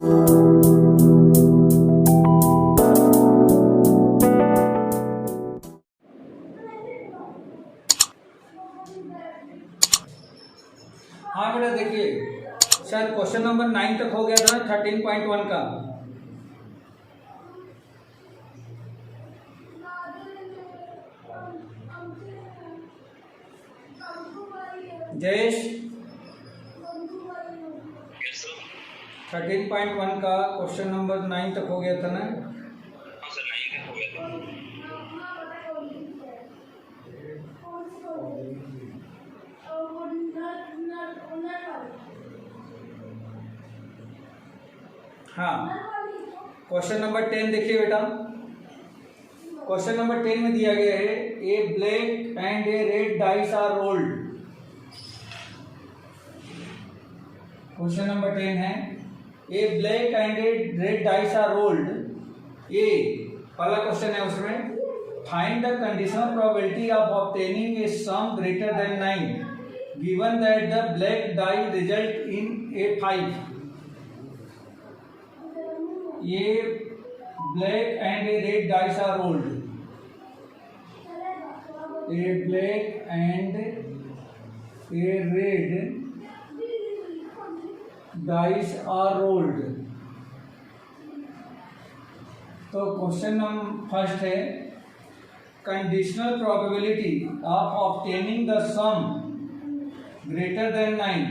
हाँ बेटा देखिए, शायद क्वेश्चन नंबर 9 तक हो गया था 13.1 का। जयेश 13.1 का क्वेश्चन नंबर 9 तक हो गया था ना? हाँ सर 9 तक हो गया था। हाँ, क्वेश्चन नंबर 10 देखिए बेटा। क्वेश्चन नंबर 10 में दिया गया है a black and a red dice are rolled. Question number 10 है a black and a red dice are rolled. A पहला क्वेश्चन है, उसमें find the conditional probability of obtaining a sum greater than 9 given that the black die result in a 5। ये black and a red dice are rolled. A black and a red dice are rolled. तो question number first है conditional probability of obtaining the some greater than 9।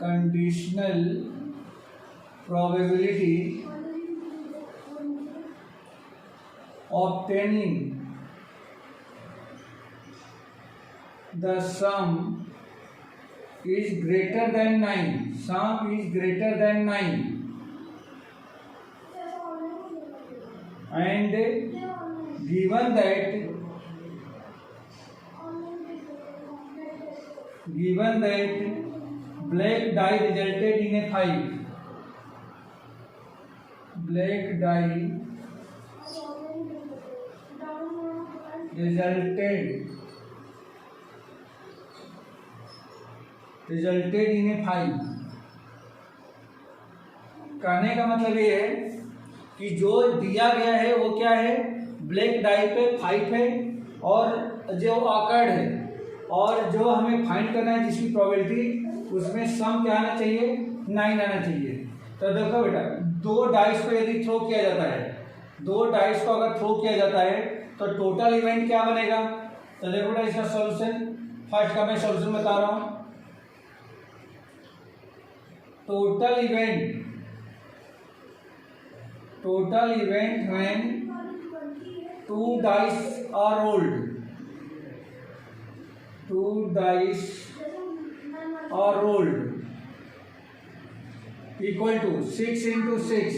Conditional probability obtaining the sum is greater than 9. Sum is greater than 9 and given that black die resulted in a 5. Black die resulted in a 5। कहने का मतलब ये है कि जो दिया गया है वो क्या है, ब्लैक डाई पे 5 है और जो ऑकर्ड है, और जो हमें फाइंड करना है जिसकी प्रोबेबिलिटी, उसमें सम क्या आना चाहिए, 9 आना चाहिए। तो देखो बेटा, दो डाइस को यदि थ्रो किया जाता है, दो डाइस को अगर थ्रो किया जाता है तो टोटल इवेंट क्या बनेगा। तो देखो बेटा इसका सॉल्यूशन, फर्स्ट का मैं सॉल्यूशन बता रहा हूं। Total event when 2 dice are rolled, 2 dice are rolled equal to 6 into 6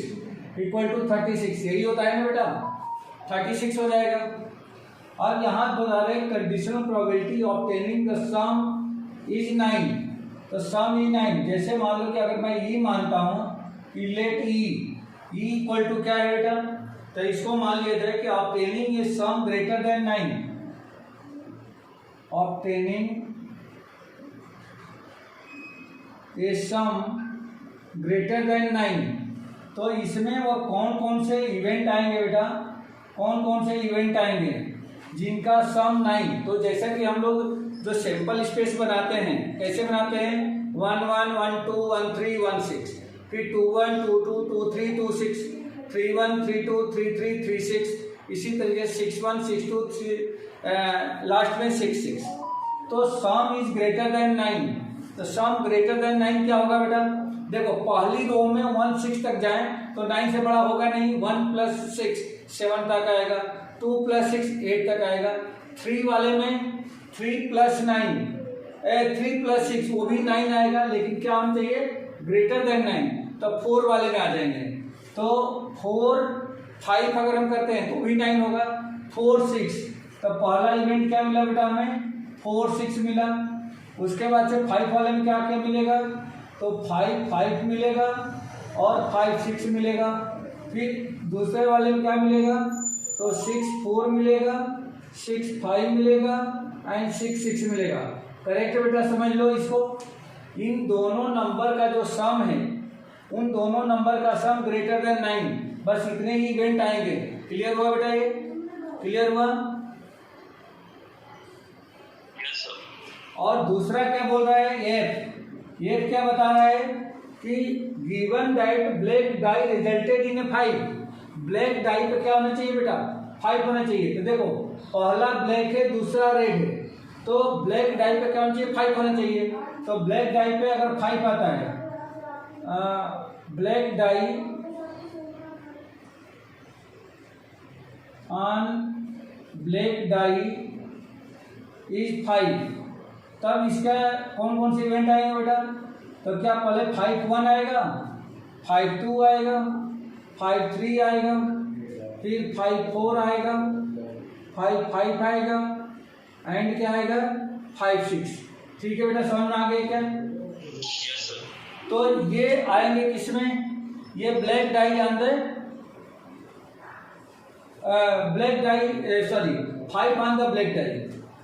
equal to 36। यही होता है ना बेटा, 36 हो जाएगा। और यहाँ बता रहे conditional probability obtaining the some is 9। तो सम इज 9। जैसे मान लो कि अगर मैं ई मानता हूँ कि लेट ई इक्वल टू क्या है बेटा, तो इसको मान लिया जाए कि obtaining a sum greater than 9। Obtaining a sum greater than 9। तो इसमें वो कौन कौन से इवेंट आएंगे बेटा, कौन कौन से इवेंट आएंगे जिनका सम 9। तो जैसा कि हम लोग जो सैंपल स्पेस बनाते हैं, कैसे बनाते हैं, 1 1 1 2 1 3 1 6, फिर 2 1 2 2 2 3 2 6, 3 1 3 2 3 3 3 6, इसी तरीके 6 1 6 2 3 लास्ट में 6 6। तो सम इज ग्रेटर देन 9। तो सम ग्रेटर देन 9 क्या होगा बेटा, देखो पहली रो में 1 6 तक जाए तो 9 से बड़ा होगा नहीं, 1 प्लस 6 7 तक आएगा, 2 प्लस 6 8 तक आएगा, 3 वाले में 3 प्लस 9 3 प्लस 6 वो भी 9 आएगा, लेकिन क्या होना चाहिए, ग्रेटर देन 9। तो 4 वाले में आ जाएंगे। तो 4 5 अगर हम करते हैं तो भी 9 होगा, 4 6। तो पहला इवेंट क्या मिला बेटा हमें, 4 6 मिला। उसके बाद से 5 वाले में क्या क्या मिलेगा, तो 5 5 मिलेगा और 5 6 मिलेगा। फिर दूसरे वाले में क्या मिलेगा, तो 6 4 मिलेगा, 6 5 मिलेगा एंड 6 6 मिलेगा। करेक्ट बेटा, समझ लो इसको। इन दोनों नंबर का जो सम है, उन दोनों नंबर का सम ग्रेटर देन 9, बस इतने ही इवेंट आएंगे। क्लियर हुआ बेटा? ये क्लियर हुआ? Yes sir. और दूसरा क्या बोल रहा है? एफ क्या बता रहा है कि given that black dye resulted in a 5, black dye पे क्या होना चाहिए बेटा? 5 होना चाहिए। तो देखो, पहला ब्लैक है, दूसरा रेड है, तो ब्लैक डाई पे क्या होना चाहिए? 5 होना चाहिए। तो ब्लैक डाई पे अगर 5 आता है, black dye on black dye is 5, तब इसका कौन कौन से इवेंट आएंगे बेटा? तो क्या पहले 5-1 आएगा, 5-2 आएगा, 5-3 आएगा, फिर 5-4 आएगा, 5-5 आएगा, एंड क्या आएगा? 5-6। ठीक है बेटा, समझ में आ गया क्या? Yes sir. तो ये आएंगे किसमें? ये ब्लैक डाई अंदर, black dye, sorry 5 on the black die.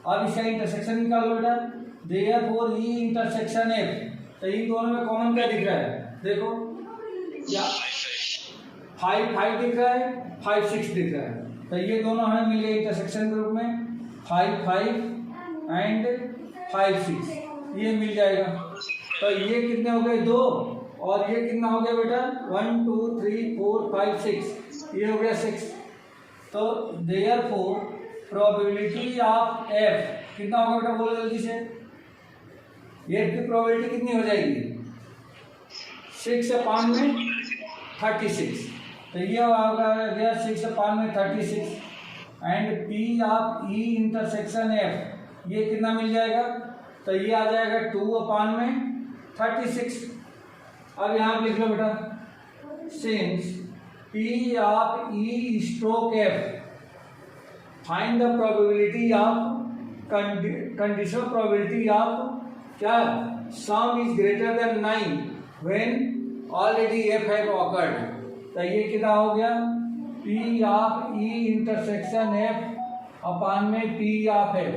अब इसका इंटरसेक्शन निकालो बेटा। देयरफॉर ई इंटरसेक्शन एफ, तो इन दोनों में कॉमन क्या दिख रहा है? देखो, या 5-5 दिख रहा है, 5-6 दिख रहा है, तो ये दोनों हमें मिल गए इंटरसेक्शन ग्रुप में, 5-5 एंड 5-6, ये मिल जाएगा। तो ये कितने हो गए? 2, और ये कितना हो गया बेटा? 1 2 3 4 5 6, ये हो गया 6। तो देयरफॉर प्रोबेबिलिटी ऑफ एफ कितना होगा बेटा? बोलो जल्दी से। एफ की प्रोबेबिलिटी कितनी हो जाएगी? 6/36। तो ये होगा गया 6/36, and P of E intersection F, ये कितना मिल जाएगा? तो ये आ जाएगा 2/36। अब यहाँ लिख लो बेटा, since P of E stroke F, find the probability of conditional probability of क्या? Sum is greater than 9 when already F have occurred. तो ये कितना हो गया? P of E intersection F upon में P of F.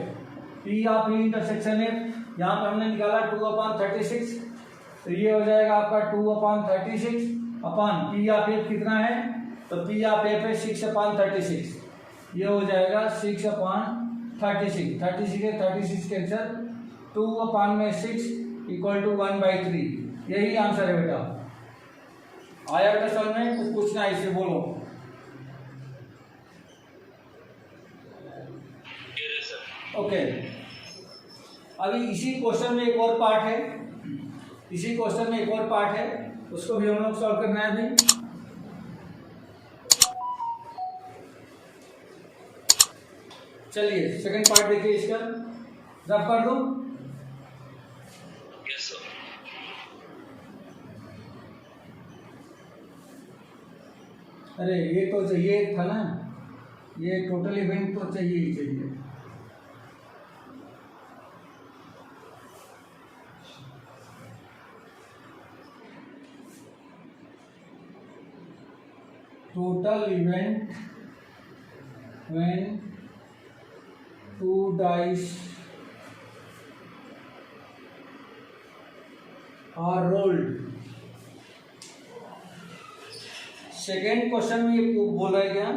P of E intersection F यहाँ पर हमने निकाला 2/36, तो ये हो जाएगा आपका 2/36 अपान पी ऑफ एफ कितना है? तो पी ऑफ एफ है 6/36, ये हो जाएगा 6/36। 36 कैंसर, 2/6 इक्वल टू 1/3। यही आंसर है बेटा। आया बेटा समझ में? कुछ पूछना है इसे, बोलो। ओके, अभी इसी क्वेश्चन में एक और पार्ट है, उसको भी हम लोग सॉल्व करना है अभी। चलिए सेकंड पार्ट देखिए इसका, रब कर दो। Yes sir. अरे ये तो चाहिए था ना, ये टोटल इवेंट तो चाहिए ही चाहिए। Total event when 2 dice are rolled। Second question में ये बोला है क्या?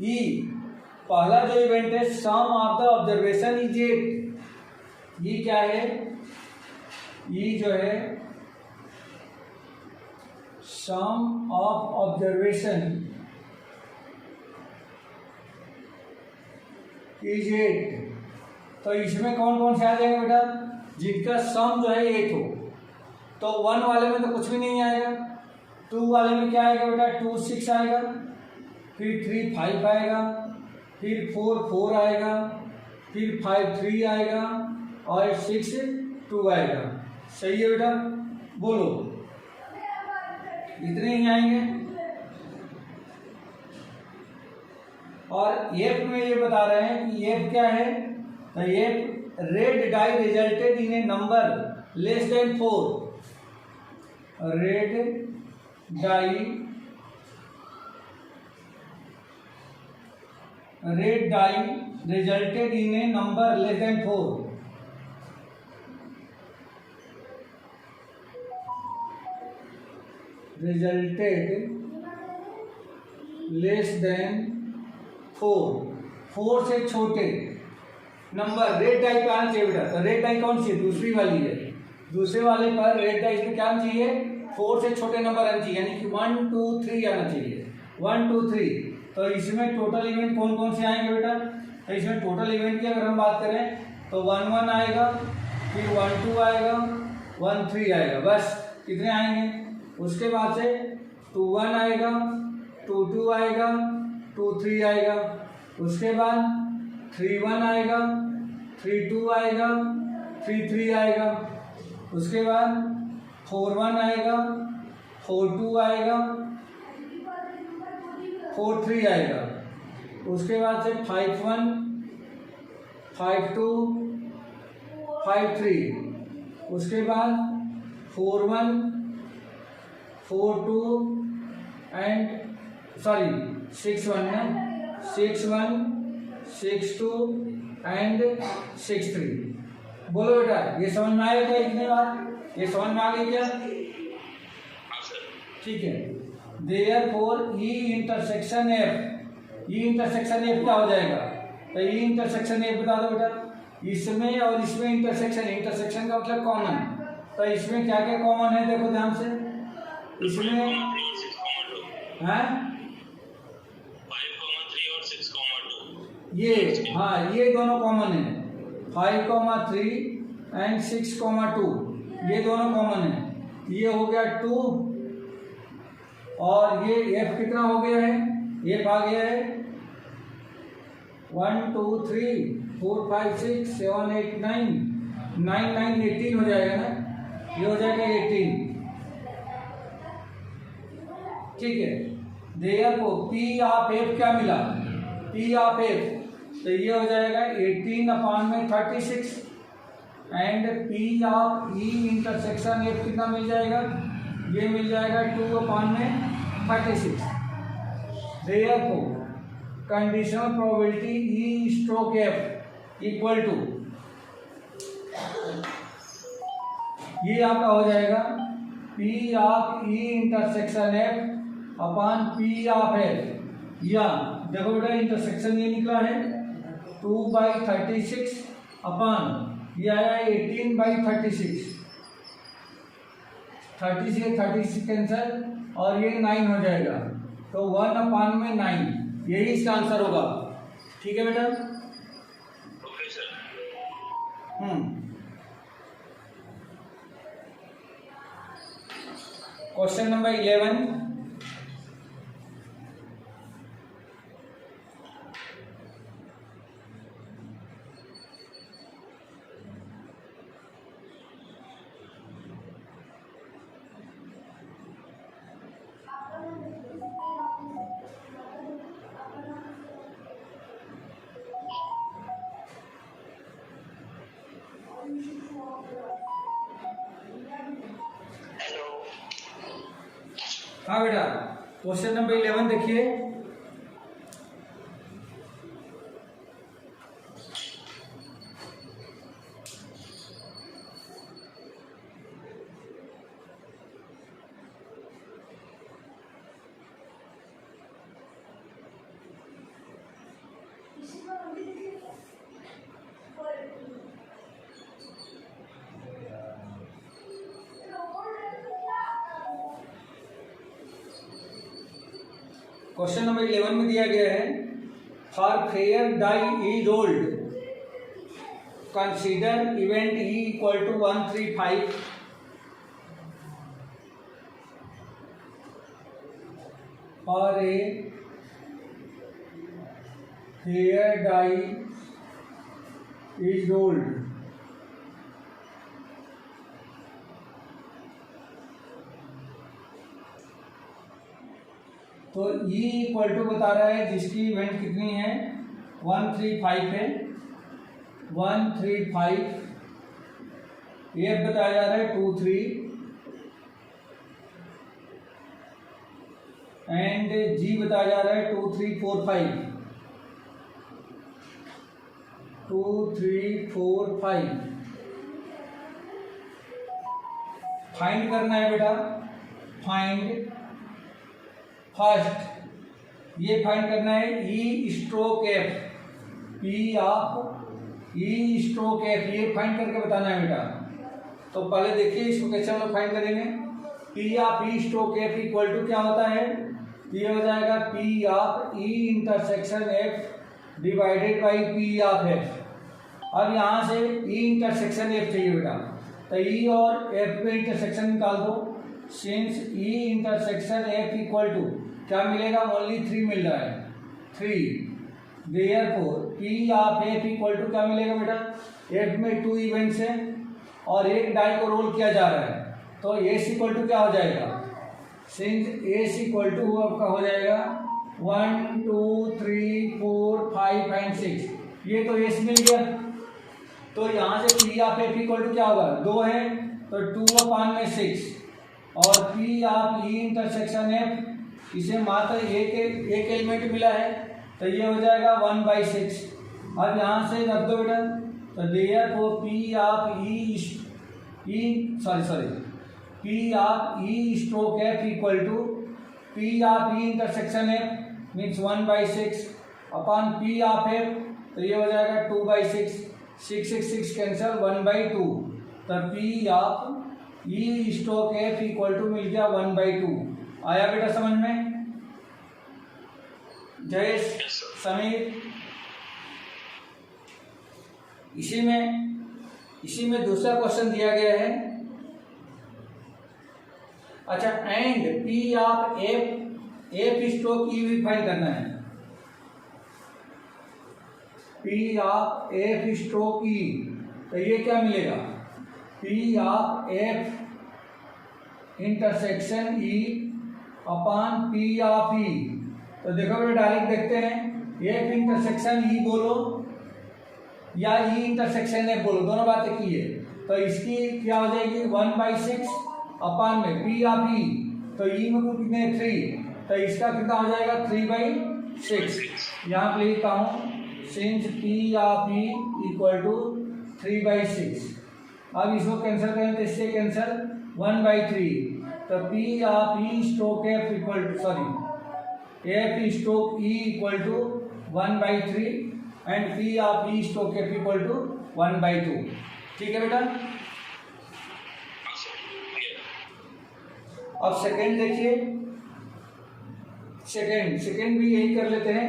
ई पहला जो इवेंट है, सम ऑफ द ऑब्जर्वेशन इज 8। ये क्या है? ये जो है सम ऑफ ऑब्जर्वेशन इज 8। तो इसमें कौन कौन से आ जाएंगे बेटा? जिनका सम जो है 8 हो। तो 1 वाले में तो कुछ भी नहीं आएगा। 2 वाले में क्या आएगा बेटा? 2 6 आएगा, फिर 3 5 आएगा, फिर 4 4 आएगा, फिर 5 3 आएगा, और 6 2 आएगा। सही है बेटा? बोलो, इतने ही आएंगे। और एफ में ये बता रहे हैं कि एफ क्या है? तो F red die resulted in a number less than 4। Red die red die resulted in a number less than 4. Resulted less than 4 से छोटे नंबर रेड डाई पे आना चाहिए बेटा। तो रेड डाई कौन सी है? दूसरी वाली है। दूसरे वाले पर रेड डाई पे क्या आना चाहिए? 4 से छोटे नंबर आना चाहिए, यानी कि 1 2 3 आना चाहिए। 1 2 3। तो इसमें टोटल इवेंट कौन कौन से आएंगे बेटा? तो इसमें टोटल इवेंट की अगर हम बात करें तो 1 1 आएगा, फिर 1 2 आएगा, 1 3 आएगा, बस कितने आएंगे। उसके बाद से 2 1 आएगा, 2 2 आएगा, 2 3 आएगा। उसके बाद 3 1 आएगा, 3 2 आएगा, 3 3 आएगा। उसके बाद 4 1 आएगा, 4 2 आएगा, 4 3 आएगा। उसके बाद से 5 1 5 2 5 3। उसके बाद 4 1 4 2 एंड 6 1 है, 6 1 6 2 एंड 6 3। बोलो बेटा, ये समझ में आया क्या? इतने बार ये समझ में आ गई क्या? ठीक है। देयरफॉर ई इंटरसेक्शन एफ, ई इंटरसेक्शन एफ क्या हो जाएगा? तो ई इंटरसेक्शन एफ बता दो बेटा। इसमें और इसमें इंटरसेक्शन, इंटरसेक्शन का मतलब कॉमन। तो इसमें क्या क्या कॉमन है देखो ध्यान से। इसमें है 5,3 और 6,2 ये, हाँ ये दोनों कॉमन है। 5,3 एंड 6,2 ये दोनों कॉमन है। ये हो गया 2 और ये एफ कितना हो गया है? एफ आ गया है 1 2 3 4 5 6 7 8 9 9 9 18 हो जाएगा ना, ये हो जाएगा 18। ठीक है। देयर को पी ऑफ एफ क्या मिला? पी ऑफ एफ तो ये हो जाएगा 18/36 and P of E intersection F कितना मिल जाएगा? ये मिल जाएगा 2/36। देयर को conditional probability E stroke F equal to, ये आपका हो जाएगा P of E intersection F upon P of F. या देखो बेटा इंटरसेक्शन ये निकला है 2/36 अपॉन ये आया 18/36। 30 से 36 कैंसर और ये 9 हो जाएगा, तो 1/9 यही इसका आंसर होगा। ठीक है बेटा। Okay sir. Question number 11। हाँ बेटा, क्वेश्चन नंबर 11 देखिए। क्वेश्चन नंबर 11 में दिया गया है for fair die is rolled consider event E equal to 135 for a fair die is rolled. तो E इक्वल टू बता रहा है जिसकी इवेंट कितनी है 135 है, 135। F बताया जा रहा है 2 3 एंड G बताया जा रहा है 2 3 4 5। 2 3 4 5 फाइंड करना है बेटा। फाइंड फर्स्ट ये फाइंड करना है E stroke F, P of E stroke F, ये फाइंड करके बताना है बेटा। तो पहले देखिए इसको कैसे हम लोग फाइंड करेंगे। P of E stroke F equal to क्या होता है, ये हो जाएगा P of E intersection F divided by P of F. अब यहाँ से ई इंटरसेक्शन एफ चाहिए बेटा, तो ई और एफ में इंटरसेक्शन निकाल दो। Since E intersection F equal to क्या मिलेगा, ओनली 3 मिल रहा है, 3। Therefore P of F equal to क्या मिलेगा बेटा, एफ में 2 इवेंट्स है और एक डाई को रोल किया जा रहा है, तो एस इक्वल टू क्या हो जाएगा, सिंस एस इक्वल टू आपका हो जाएगा 1 2 3 4 5 एंड 6, ये तो एस मिल गया। तो यहाँ से P of F equal to क्या होगा, 2 है तो 2/6 और P of E intersection F इसे मात्र एक एलिमेंट मिला है, तो ये हो जाएगा 1/6। अब यहाँ से रख दो बेटा, तो therefore P of P of E stroke F equal to P of E intersection F means 1/6 upon P of F, तो ये हो जाएगा 2/6, 6 कैंसिल 1/2, तो P of E stroke F equal to मिल गया 1/2। आया बेटा समझ में जयेश, समीर? इसी में दूसरा क्वेश्चन दिया गया है। अच्छा, and P of F stroke E भी फाइंड करना है। P of F stroke E, तो ये क्या मिलेगा, P of F intersection E upon P of E. तो देखो बेटा डायरेक्ट देखते हैं, एफ इंटरसेक्शन ई बोलो या ई इंटरसेक्शन एफ बोलो, दोनों बातें की है। तो इसकी क्या हो जाएगी 1/6 अपॉन में पी ऑफ ई, तो ई में को कितने 3, तो इसका कितना हो जाएगा 3/6। यहाँ पे लिखता हूँ since P of E equal to 3/6। अब इसको कैंसिल करें तो इससे कैंसिल 1/3, तो P of E stroke F equal to F stroke E equal to 1/3 and P of E stroke F equal to 1/2। ठीक है बेटा। अब सेकेंड देखिए, सेकेंड भी यही कर लेते हैं।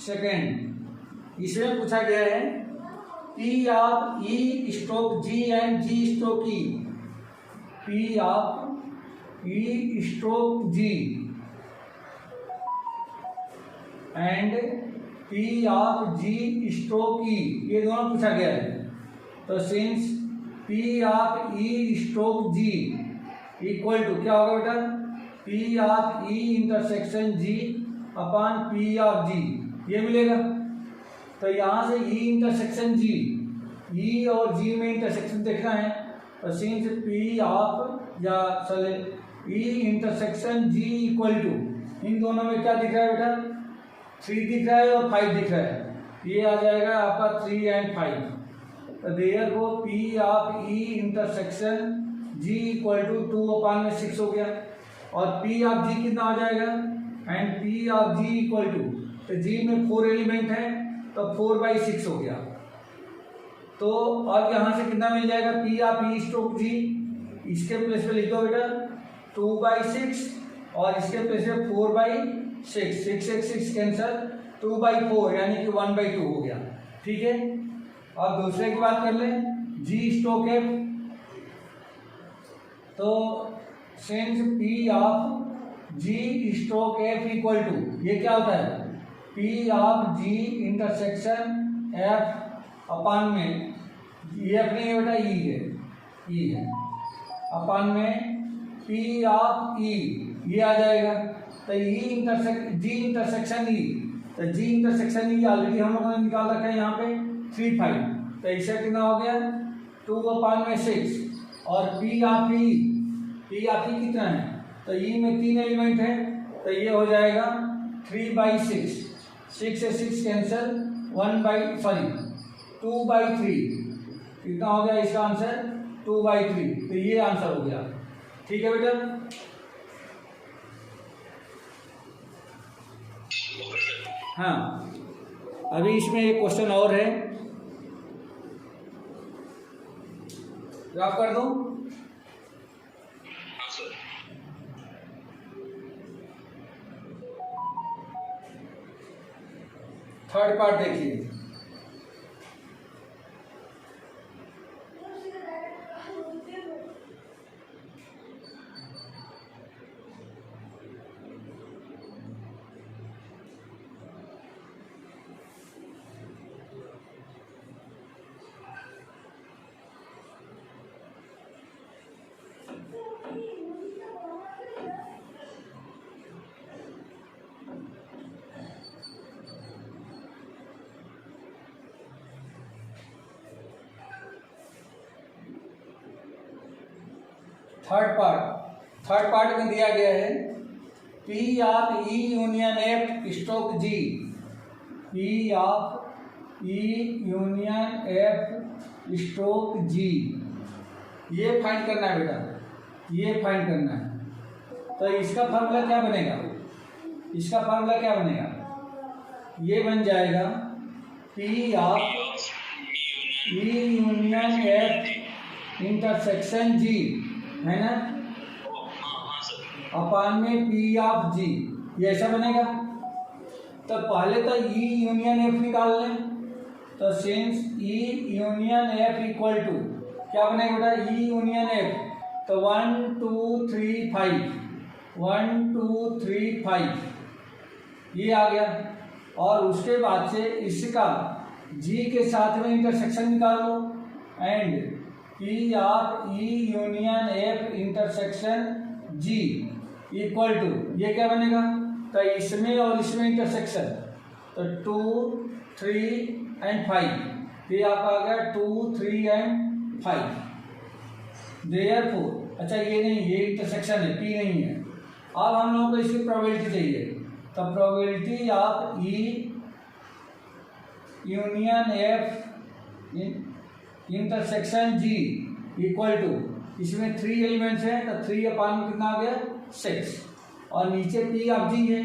सेकेंड इसमें पूछा गया है P of E stroke G and G stroke E, P of E stroke G and P of G stroke E, ये दोनों पूछा गया है। तो since P of E stroke G equal to क्या होगा बेटा, P of E intersection G upon P of G, ये मिलेगा। तो यहाँ से ई इंटरसेक्शन जी, ई और जी में इंटरसेक्शन देखना है, तो सिंस पी ऑफ या E intersection G equal to, इन दोनों में क्या दिख रहा है बेटा, 3 दिख रहा है और 5 दिख रहा है, ये आ जाएगा आपका 3 एंड 5। तो therefore P of E intersection G equal to 2/6 हो गया, और पी ऑफ जी कितना हो जाएगा, and P of G equal to, तो जी में 4 एलिमेंट है तो 4/6 हो गया। तो अब यहाँ से कितना मिल जाएगा, पी ऑफ ई स्ट्रोक जी, इसके प्लेस पे लिख दो बेटा 2/6 और इसके प्लेस पे 4/6, 6 कैंसल 2/4 यानी कि 1/2 हो गया। ठीक है। अब दूसरे की बात कर लें, जी स्ट्रोक एफ, तो since P of G stroke F equal to, ये क्या होता है, P of G intersection F upon में, ये अपने बेटा ई है अपॉन में पी ऑफ ई, ये आ जाएगा। तो जी इंटरसेक्शन ई, तो जी इंटरसेक्शन ई ऑलरेडी हम लोगों ने निकाल रखा है यहाँ पे 3 5, तो इससे कितना हो गया 2/6, और पी ऑफ ई कितना है, तो ई में 3 एलिमेंट है, तो ये हो जाएगा 3/6, 6 से 6 कैंसिल 2/3। कितना हो गया इसका आंसर? 2/3। तो ये आंसर हो गया। ठीक है बेटा। Okay sir. हाँ, अभी इसमें एक क्वेश्चन और है, ड्रॉप कर दूं? हाँ सर। थर्ड पार्ट देखिए। थर्ड पार्ट में दिया गया है P of E union F stroke G. P of E union F stroke G, ये फाइंड करना है बेटा, ये फाइंड करना है। तो इसका फार्मूला क्या बनेगा? इसका फार्मूला क्या बनेगा? ये बन जाएगा P of E union F intersection G, है ना, हाँ सर। अपान में पी ऑफ जी, ये ऐसा बनेगा। तो पहले तो ई यूनियन एफ निकाल लें। तो since E union F equal to क्या बनेगा बेटा? ई यूनियन एफ, तो 1 2 3 5, 1 2 3 5 ये आ गया। और उसके बाद से इसका जी के साथ में इंटरसेक्शन निकाल लो, and P of E union F intersection G equal to ये क्या बनेगा? तो इसमें और इसमें इंटरसेक्शन, तो 2 3 एंड 5, ये आपका आ गया 2 3 एंड 5। देयरफॉर, अच्छा ये नहीं, ये इंटरसेक्शन है, पी नहीं है। अब हम लोगों को इसकी प्रोबेबिलिटी चाहिए। तो probability of E union F intersection G equal to, इसमें 3 एलिमेंट्स हैं, तो 3 अपान में कितना आ गया? 6। और नीचे पी ऑफ जी है,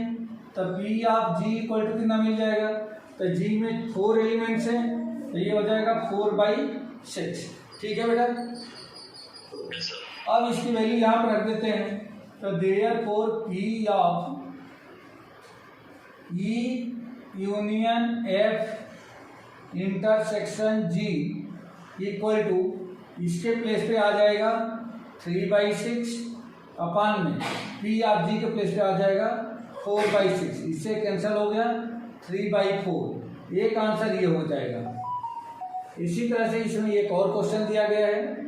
तो P of G equal to कितना मिल जाएगा? तो जी में 4 एलिमेंट्स हैं, तो ये हो जाएगा 4/6। ठीक है बेटा। Okay sir. अब इसकी वैल्यू यहाँ पर रख देते हैं। तो therefore P of E union F intersection G equal to, इसके प्लेस पे आ जाएगा 3/6 अपान में पी ऑफ जी के प्लेस पे आ जाएगा 4/6। इससे कैंसिल हो गया 3/4। एक आंसर ये हो जाएगा। इसी तरह से इसमें एक और क्वेश्चन दिया गया है।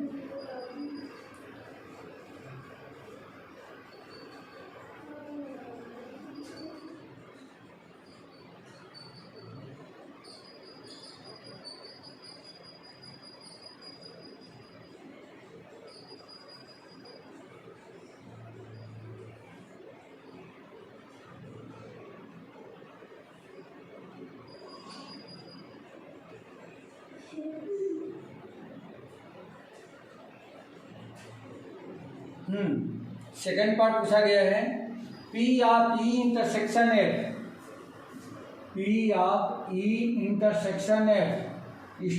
सेकंड पार्ट पूछा गया है P of E intersection F, P of E intersection F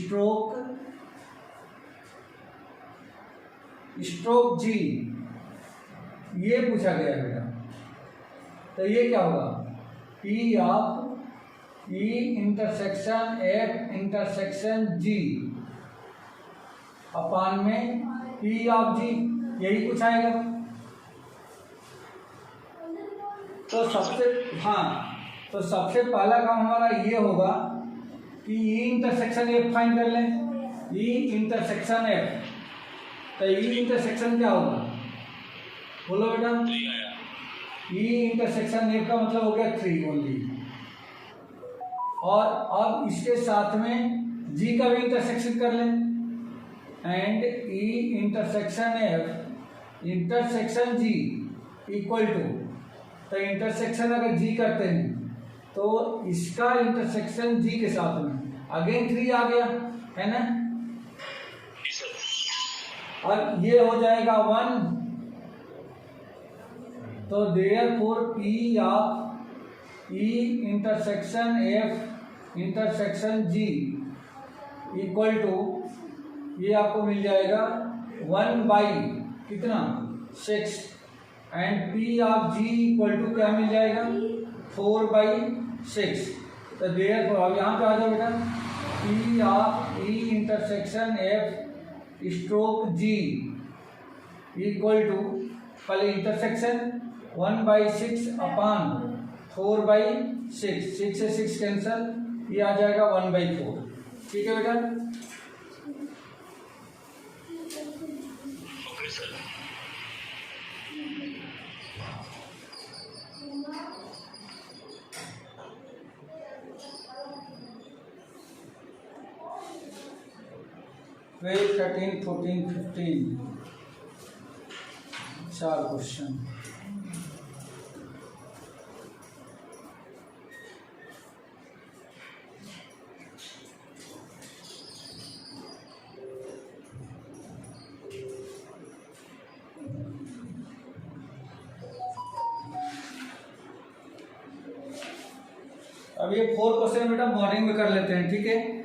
stroke G, ये पूछा गया है बेटा। तो ये क्या होगा? P of E intersection F intersection G upon में पी ऑफ जी, यही पूछाएगा। तो सबसे पहला काम हमारा ये होगा कि ई इंटरसेक्शन एफ फाइंड कर लें। ई इंटरसेक्शन एफ, तो ई इंटरसेक्शन क्या होगा? बोलो बेटा। 3 आया। ई इंटरसेक्शन एफ का मतलब हो गया 3 ओनली। और अब इसके साथ में जी का भी इंटरसेक्शन कर लें, and E intersection F intersection G equal to, तो इंटरसेक्शन अगर जी करते हैं तो इसका इंटरसेक्शन जी के साथ में, अगेन 3 आ गया, है ना। जी सर। अब ये हो जाएगा 1, तो therefore P of E intersection F intersection G equal to, ये आपको मिल जाएगा 1 बाई कितना 6, and P of G equal to क्या मिल जाएगा 4 बाई 6। तो देयरफॉर अब यहाँ पे आ जाओ बेटा, P of E intersection F stroke G equal to, पहले इंटरसेक्शन 1/6 अपान 4/6, 6 से 6 कैंसल, ये आ जाएगा 1/4। ठीक है बेटा। Okay sir. Twelve 13 14 15 4 question. अब ये 4 क्वेश्चन बेटा मॉर्निंग में कर लेते हैं, ठीक है।